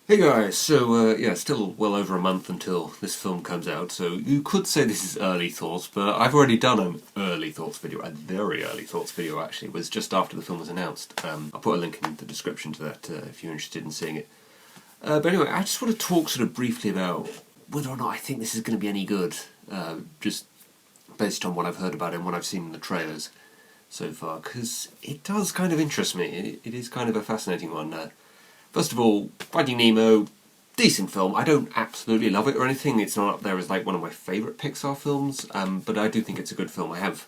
Hey guys, so yeah, still well over a month until this film comes out, so you could say this is early thoughts, but I've already done an early thoughts video, a very early thoughts video actually. It was just after the film was announced. I'll put a link in the description to that if you're interested in seeing it. But anyway, I just want to talk sort of briefly about whether or not I think this is going to be any good, just based on what I've heard about it and what I've seen in the trailers so far, because it does kind of interest me. It is kind of a fascinating one. First of all, Finding Nemo, decent film. I don't absolutely love it or anything. It's not up there as like one of my favourite Pixar films, but I do think it's a good film. I have,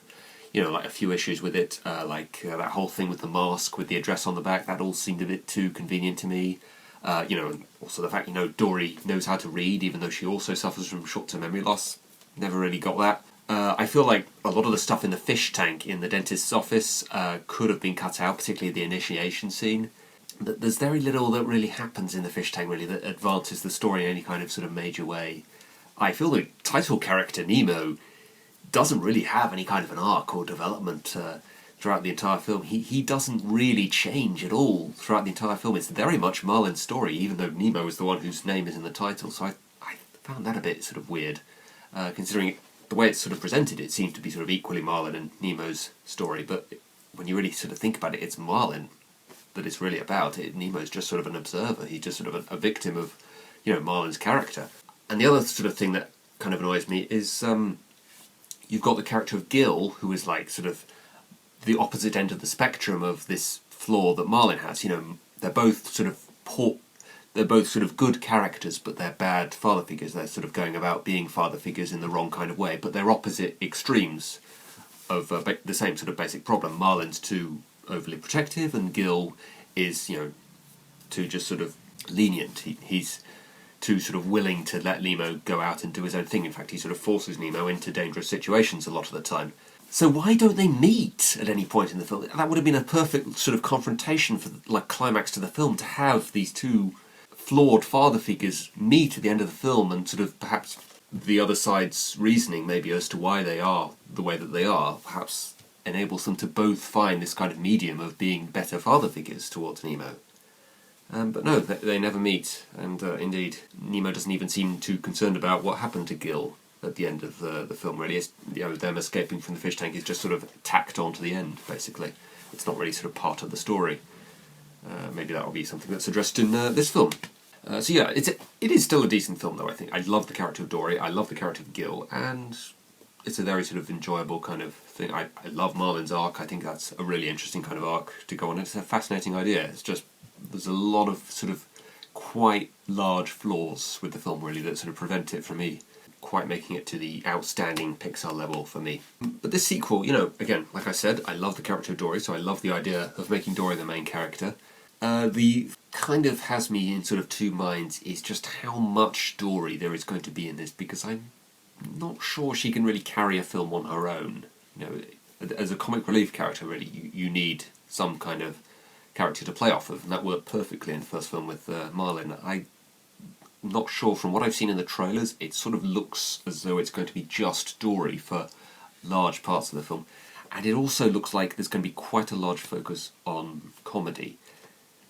like a few issues with it, that whole thing with the mask, with the address on the back. That all seemed a bit too convenient to me. And also the fact, Dory knows how to read, even though she also suffers from short-term memory loss. Never really got that. I feel like a lot of the stuff in the fish tank in the dentist's office could have been cut out, particularly the initiation scene. There's very little that really happens in the fish tank, really, that advances the story in any kind of sort of major way. I feel the title character, Nemo, doesn't really have any kind of an arc or development throughout the entire film. He doesn't really change at all throughout the entire film. It's very much Marlin's story, even though Nemo is the one whose name is in the title. So I found that a bit sort of weird, considering the way it's sort of presented. It seems to be sort of equally Marlin and Nemo's story, but when you really sort of think about it, it's Marlin that it's really about. Nemo's just sort of an observer. He's just sort of a victim of, Marlin's character. And the other sort of thing that kind of annoys me is you've got the character of Gil, who is like sort of the opposite end of the spectrum of this flaw that Marlin has. They're both sort of good characters, but they're bad father figures. They're sort of going about being father figures in the wrong kind of way, but they're opposite extremes of the same sort of basic problem. Marlin's too overly protective, and Gil is, too just sort of lenient. He's too sort of willing to let Nemo go out and do his own thing. In fact, he sort of forces Nemo into dangerous situations a lot of the time. So why don't they meet at any point in the film? That would have been a perfect sort of confrontation for like climax to the film, to have these two flawed father figures meet at the end of the film, and sort of perhaps the other side's reasoning maybe as to why they are the way that they are perhaps enables them to both find this kind of medium of being better father figures towards Nemo. But no, they never meet, and indeed, Nemo doesn't even seem too concerned about what happened to Gil at the end of the film, really. It's, them escaping from the fish tank is just sort of tacked on to the end, basically. It's not really sort of part of the story. Maybe that will be something that's addressed in this film. So yeah, it is still a decent film, though, I think. I love the character of Dory, I love the character of Gil, and it's a very sort of enjoyable kind of thing. I love Marlin's arc. I think that's a really interesting kind of arc to go on. It's a fascinating idea. It's just, there's a lot of sort of quite large flaws with the film, really, that sort of prevent it from me quite making it to the outstanding Pixar level for me. But this sequel, again, like I said, I love the character of Dory, so I love the idea of making Dory the main character. The kind of has me in sort of two minds is just how much Dory there is going to be in this, because I'm not sure she can really carry a film on her own. As a comic relief character, really, you need some kind of character to play off of, and that worked perfectly in the first film with Marlin. I'm not sure, from what I've seen in the trailers, it sort of looks as though it's going to be just Dory for large parts of the film, and it also looks like there's going to be quite a large focus on comedy.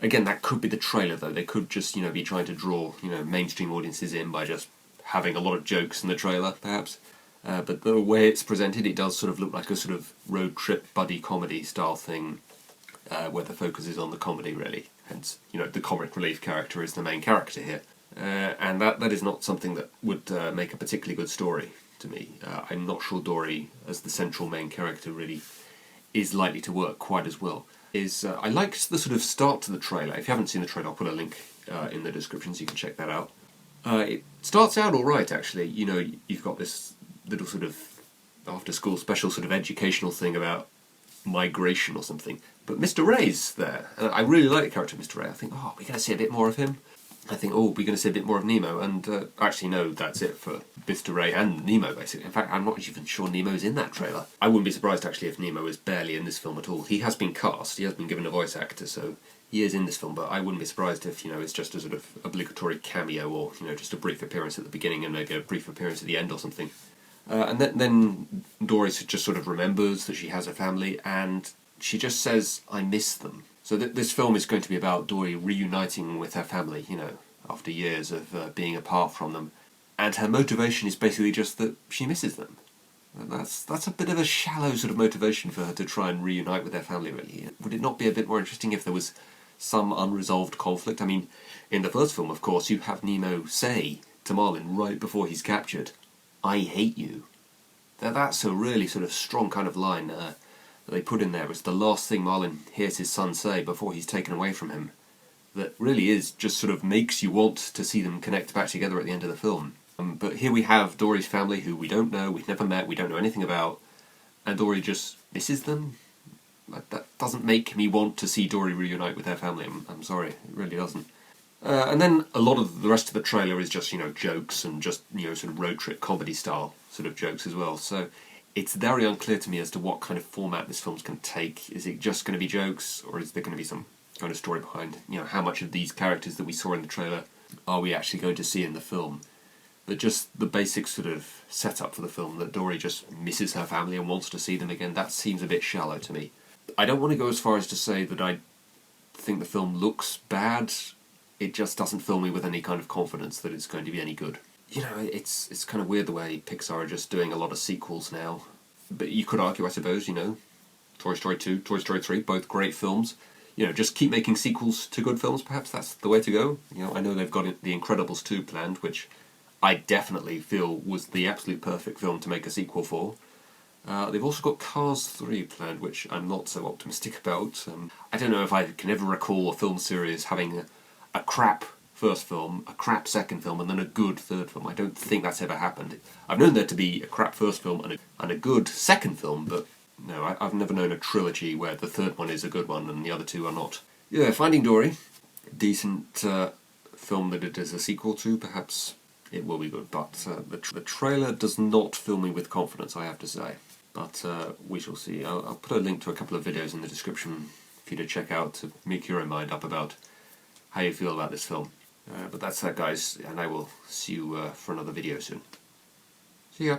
Again, that could be the trailer, though. They could just, be trying to draw, mainstream audiences in by just having a lot of jokes in the trailer, perhaps. But the way it's presented, it does sort of look like a sort of road trip buddy comedy style thing, where the focus is on the comedy, really. Hence, the comic relief character is the main character here. And that is not something that would make a particularly good story to me. I'm not sure Dory, as the central main character, really is likely to work quite as well. I liked the sort of start to the trailer. If you haven't seen the trailer, I'll put a link in the description so you can check that out. It starts out alright, actually. You've got this little sort of after-school special sort of educational thing about migration or something. But Mr. Ray's there, and I really like the character of Mr. Ray. I think, we're going to see a bit more of him. I think, we're going to see a bit more of Nemo, and actually, no, that's it for Mr. Ray and Nemo, basically. In fact, I'm not even sure Nemo's in that trailer. I wouldn't be surprised, actually, if Nemo is barely in this film at all. He has been cast, he has been given a voice actor, so he is in this film, but I wouldn't be surprised if, it's just a sort of obligatory cameo, or, just a brief appearance at the beginning and maybe a brief appearance at the end or something. And then Dory just sort of remembers that she has a family, and she just says, "I miss them." So this film is going to be about Dory reuniting with her family, after years of being apart from them. And her motivation is basically just that she misses them. And that's a bit of a shallow sort of motivation for her to try and reunite with their family, really. Would it not be a bit more interesting if there was some unresolved conflict? I mean, in the first film, of course, you have Nemo say to Marlin right before he's captured, "I hate you." That's a really sort of strong kind of line that they put in there. It's the last thing Marlin hears his son say before he's taken away from him. That really is just sort of makes you want to see them connect back together at the end of the film. But here we have Dory's family, who we don't know, we've never met, we don't know anything about, and Dory just misses them. That doesn't make me want to see Dory reunite with her family. I'm sorry, it really doesn't. And then a lot of the rest of the trailer is just, jokes and just, sort of road trip comedy style sort of jokes as well. So it's very unclear to me as to what kind of format this film's going to take. Is it just going to be jokes, or is there going to be some kind of story behind, how much of these characters that we saw in the trailer are we actually going to see in the film? But just the basic sort of setup for the film, that Dory just misses her family and wants to see them again, that seems a bit shallow to me. I don't want to go as far as to say that I think the film looks bad. It just doesn't fill me with any kind of confidence that it's going to be any good. It's kind of weird the way Pixar are just doing a lot of sequels now. But you could argue, I suppose, Toy Story 2, Toy Story 3, both great films. Just keep making sequels to good films, perhaps that's the way to go. I know they've got The Incredibles 2 planned, which I definitely feel was the absolute perfect film to make a sequel for. They've also got Cars 3 planned, which I'm not so optimistic about. I don't know if I can ever recall a film series having a crap first film, a crap second film, and then a good third film. I don't think that's ever happened. I've known there to be a crap first film and a good second film, but no, I've never known a trilogy where the third one is a good one and the other two are not. Yeah, Finding Dory, decent film that it is a sequel to, perhaps it will be good, but the trailer does not fill me with confidence, I have to say. But we shall see. I'll put a link to a couple of videos in the description for you to check out to make your own mind up about how you feel about this film. But that's that, guys, and I will see you for another video soon. See ya!